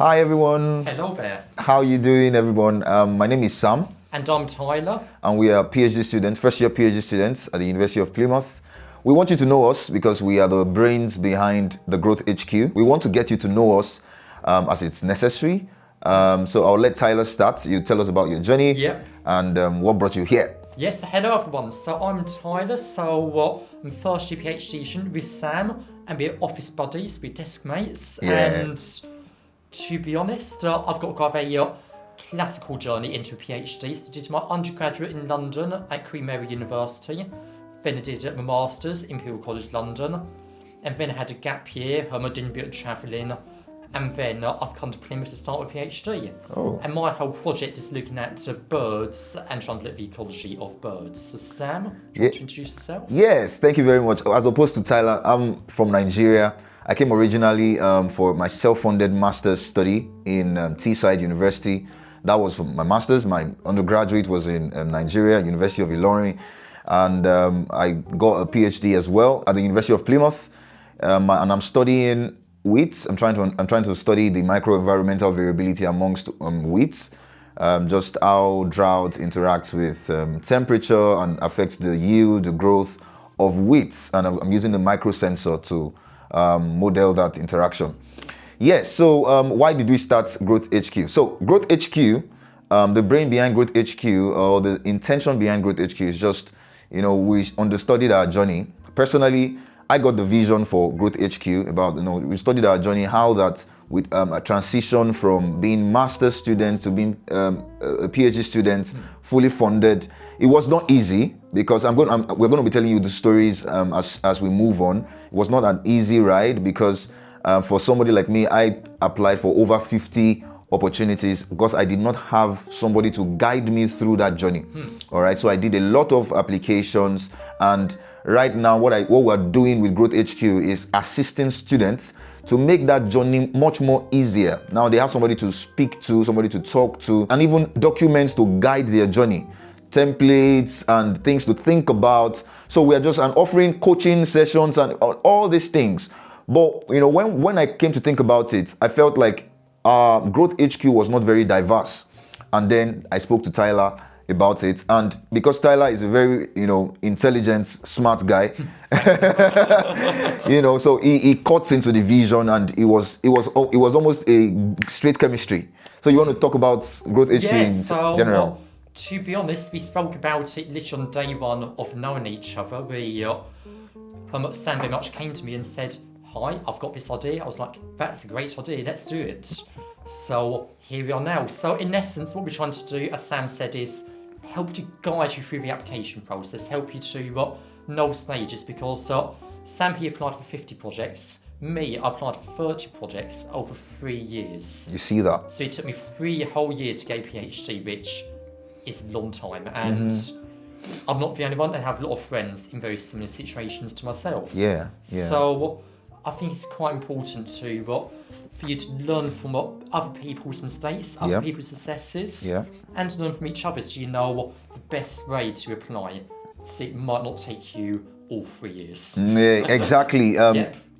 Hi everyone. Hello there. How you doing, everyone? My name is Sam, And I'm Tyler. and we are PhD students, first-year PhD students at the University of Plymouth. We want you to know us because we are the brains behind the Growth HQ. We want to get you to know us as it's necessary. So I'll let Tyler start. You tell us about your journey Yep. and what brought you here. Yes, hello everyone. So I'm Tyler. I'm first year PhD student with Sam, and we're office buddies, we're desk mates. Yeah. And to be honest, I've got quite a classical journey into a PhD. So I did my undergraduate in London at Queen Mary University. Then I did my master's in Imperial College London. And then I had a gap year, I did a bit of travelling. And then I've come to Plymouth to start my PhD. Oh. And my whole project is looking at birds and trying to look at the ecology of birds. So Sam, do you want to introduce yourself? Yes, thank you very much. As opposed to Tyler, I'm from Nigeria. I came originally for my self-funded master's study in Teesside University. That was for my master's. My undergraduate was in Nigeria, University of Ilorin. And I got a PhD as well at the University of Plymouth. And I'm studying weeds. I'm trying to study the microenvironmental variability amongst weeds. Just how drought interacts with temperature and affects the yield, the growth of weeds. And I'm using the microsensor to model that interaction. Yes, so why did we start Growth HQ? So Growth HQ, the brain behind Growth HQ, or the intention behind Growth HQ is just, we understudied our journey. Personally, I got the vision for Growth HQ about, we studied our journey, how that with a transition from being master's students to being a PhD student, fully funded. It was not easy because we're going to be telling you the stories as we move on. It was not an easy ride because for somebody like me, I applied for over 50 opportunities because I did not have somebody to guide me through that journey. All right, so I did a lot of applications, and right now what we're doing with Growth HQ is assisting students to make that journey much more easier. Now they have somebody to speak to, somebody to talk to, and even documents to guide their journey, templates and things to think about. So we are just offering coaching sessions and all these things. But when I came to think about it, I felt like Growth HQ was not very diverse. And then I spoke to Tyler about it, and because Tyler is a very intelligent, smart guy, so he cuts into the vision, and it was almost a straight chemistry. So you want to talk about Growth HQ in general? To be honest, we spoke about it literally on day one of knowing each other. Sam very much came to me and said, "Hi, I've got this idea." I was like, "That's a great idea, let's do it." So here we are now. So in essence, what we're trying to do, as Sam said, is help to guide you through the application process, help you to know stages, because Sam, he applied for 50 projects. Me, I applied for 30 projects over 3 years. You see that? So it took me 3 whole years to get a PhD, which is a long time. And I'm not the only one. I have a lot of friends in very similar situations to myself. Yeah. So I think it's quite important for you to learn from other people's mistakes, other people's successes, and to learn from each other, so you know the best way to apply. So it might not take you all 3 years. Yeah, exactly.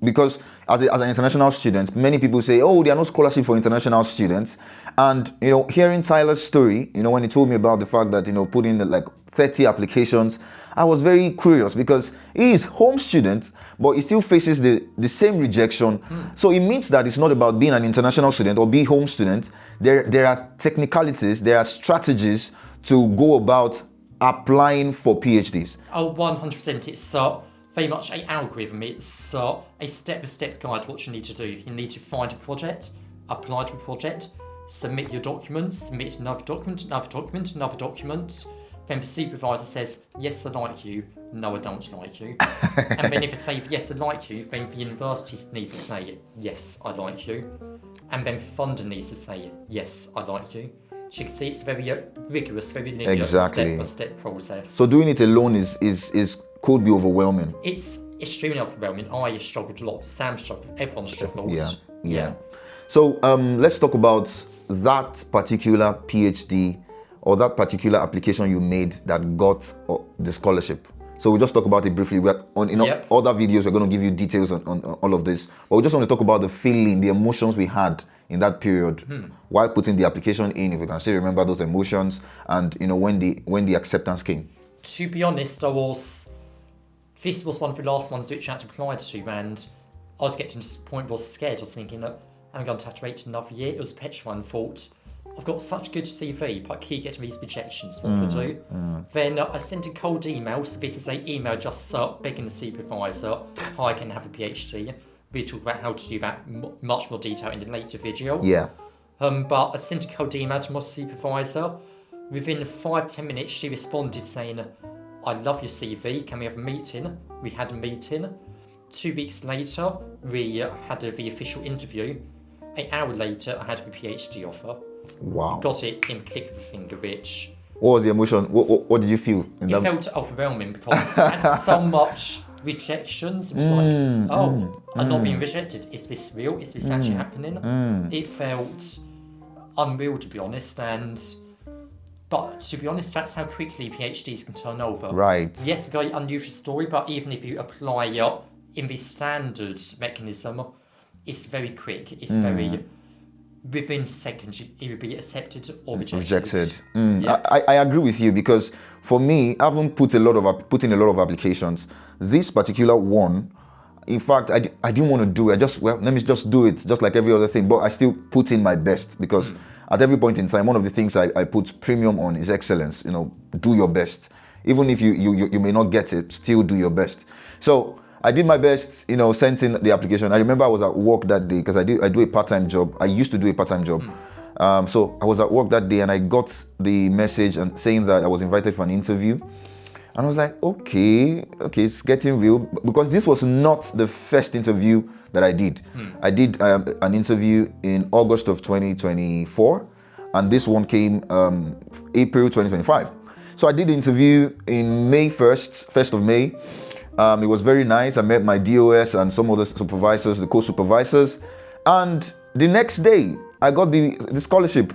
Because as an international student, many people say, "Oh, there are no scholarship for international students." And hearing Tyler's story, when he told me about the fact that put in like 30 applications, I was very curious because he is home student, but he still faces the same rejection. So it means that it's not about being an international student or be home student. There are technicalities, there are strategies to go about applying for PhDs. Oh, 100%. It's very much an algorithm. It's a step-by-step guide to what you need to do. You need to find a project, apply to a project, submit your documents, submit another document, another document, another document. Then the supervisor says, "Yes, I like you." "No, I don't like you." And then if they say, "Yes, I like you," then the university needs to say, "Yes, I like you." And then funder needs to say, "Yes, I like you." So you can see it's a very rigorous, very linear, step-by-step process. So doing it alone could be overwhelming. It's extremely overwhelming. I struggled a lot. Sam struggled. Everyone struggled. Yeah. So let's talk about that particular PhD or that particular application you made that got the scholarship. So we'll just talk about it briefly. We're other videos, we're going to give you details on all of this. But we just want to talk about the feeling, the emotions we had in that period while putting the application in, if you can still remember those emotions, and when the acceptance came? To be honest, this was one of the last ones which I had to apply to, and I was getting to the point where I was scared. I was thinking, look, I'm going to have to wait another year. It was petrified and thought, I've got such a good CV, but I keep getting these rejections. What to do? Then I sent a cold email. So this is an email just begging the supervisor, hi, can I have a PhD? We'll talk about how to do that much more detail in the later video. Yeah. But I sent a cold email to my supervisor. Within 5-10 minutes, she responded saying, I love your CV, can we have a meeting? We had a meeting. 2 weeks later, we had the official interview. An hour later, I had the PhD offer. Wow. Got it in the click of a finger, which... What was the emotion? What did you feel? It felt overwhelming because I had so much rejections. It was I'm not being rejected. Is this real? Is this actually happening? It felt unreal, to be honest. But to be honest, that's how quickly PhDs can turn over. Right. Yes, a very unusual story, but even if you apply in the standard mechanism, it's very quick. It's very... Within seconds, it will be accepted or rejected. Yeah. I agree with you, because for me, I haven't put in a lot of applications. This particular one, in fact, I didn't want to do it. Let me just do it, just like every other thing. But I still put in my best, because at every point in time, one of the things I put premium on is excellence. Do your best. Even if you may not get it, still do your best. So I did my best, sent in the application. I remember I was at work that day because I do a part-time job. I used to do a part-time job. So I was at work that day and I got the message and saying that I was invited for an interview. And I was like, okay, it's getting real. Because this was not the first interview that I did. I did an interview in August of 2024. And this one came April 2025. So I did the interview in May 1st of May. It was very nice. I met my DOS and some of the supervisors, the co-supervisors. And the next day, I got the scholarship.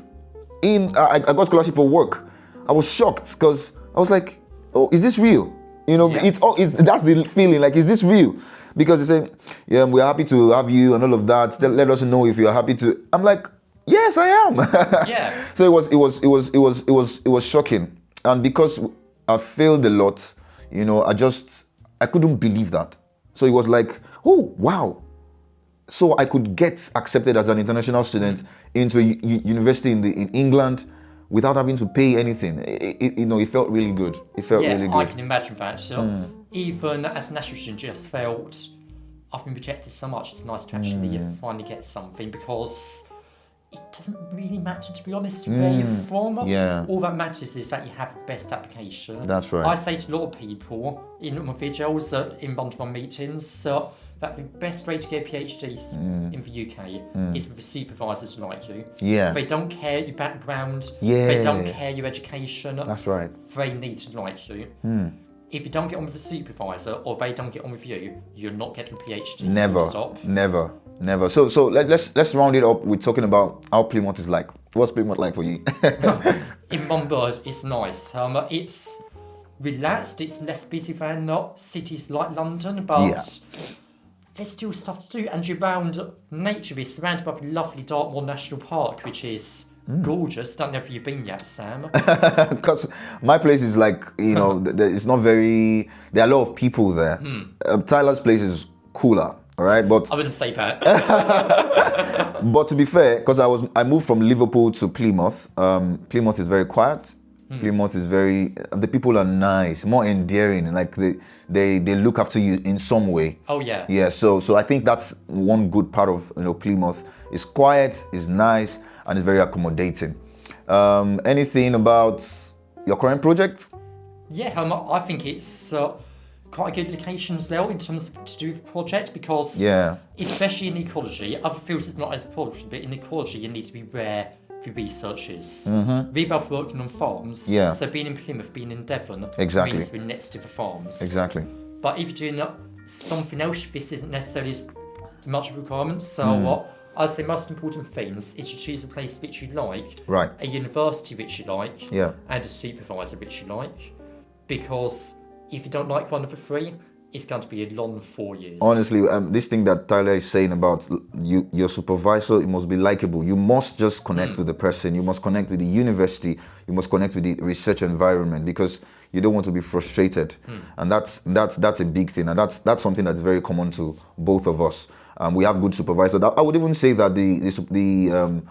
I got scholarship for work. I was shocked because I was like, oh, is this real? That's the feeling, like, is this real? Because they say, yeah, we're happy to have you and all of that. Let us know if you're happy to. I'm like, yes, I am. Yeah. So it was shocking. And because I failed a lot, I couldn't believe that. So it was like, oh, wow. So I could get accepted as an international student into a university in England without having to pay anything. It felt really good. It felt really good. I can imagine that. So even as a national student, just felt I've been rejected so much. It's nice to actually finally get something, because it doesn't really matter, to be honest, where you're from. Yeah. All that matters is that you have the best application. That's right. I say to a lot of people in my videos, in one-to-one meetings, that the best way to get PhDs in the UK is with the supervisors like you. Yeah. They don't care your background. Yeah. They don't care your education. That's right. They need to like you. If you don't get on with the supervisor or they don't get on with you, you're not getting a PhD. Never. Stop. Never. So let's round it up with talking about how Plymouth is like. What's Plymouth like for you? In one word, it's nice. It's relaxed. It's less busy than cities like London, but there's still stuff to do. And you're around nature. We're surrounded by the lovely Dartmoor National Park, which is gorgeous. Don't know if you've been yet, Sam. Because my place is like, it's not very. There are a lot of people there. Tyler's place is cooler. All right, but I wouldn't say that. But to be fair, because I moved from Liverpool to Plymouth. Plymouth is very quiet. Plymouth is the people are nice, more endearing, like they look after you in some way. Oh yeah. Yeah, so I think that's one good part of Plymouth. It's quiet, it's nice, and it's very accommodating. Anything about your current project? Yeah, I think it's quite a good location as well in terms of to do with the project, because especially in ecology, other fields it's not as important, but in ecology you need to be where the research is. We both working on farms, so being in Plymouth, being in Devon, means we're next to the farms. Exactly. But if you're doing something else, this isn't necessarily as much of a requirement. So I'd say most important things is to choose a place which you like, right? A university which you like, and a supervisor which you like, because if you don't like one of the three, it's going to be a long 4 years. Honestly, this thing that Tyler is saying about your supervisor, it must be likable. You must just connect with the person. You must connect with the university. You must connect with the research environment, because you don't want to be frustrated. And that's a big thing. And that's something that's very common to both of us. We have good supervisors. I would even say that the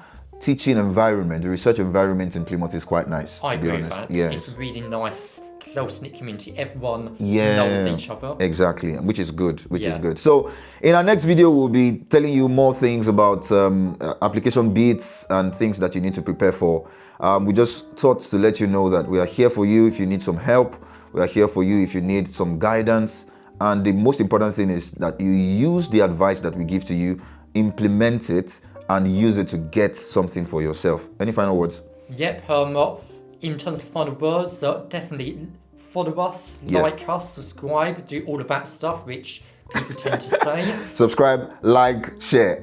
teaching environment, the research environment in Plymouth is quite nice, I to be agree honest. with that. Yes. It's a really nice, close-knit community. Everyone Yeah, knows each other. exactly, which is good, Yeah. So in our next video, we'll be telling you more things about application beats and things that you need to prepare for. We just thought to let you know that we are here for you if you need some help. We are here for you if you need some guidance. And the most important thing is that you use the advice that we give to you, implement it, and use it to get something for yourself. Any final words? Yep, in terms of final words, definitely follow us, like us, subscribe, do all of that stuff, which people tend to say. Subscribe, like, share.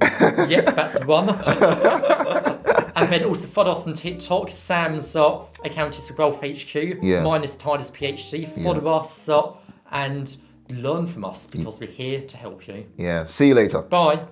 Yep, that's one. And then also follow us on TikTok. Sam's account is Wealth HQ. Yeah. Mine is Tyler's PhD. Follow us and learn from us, because we're here to help you. Yeah, see you later. Bye.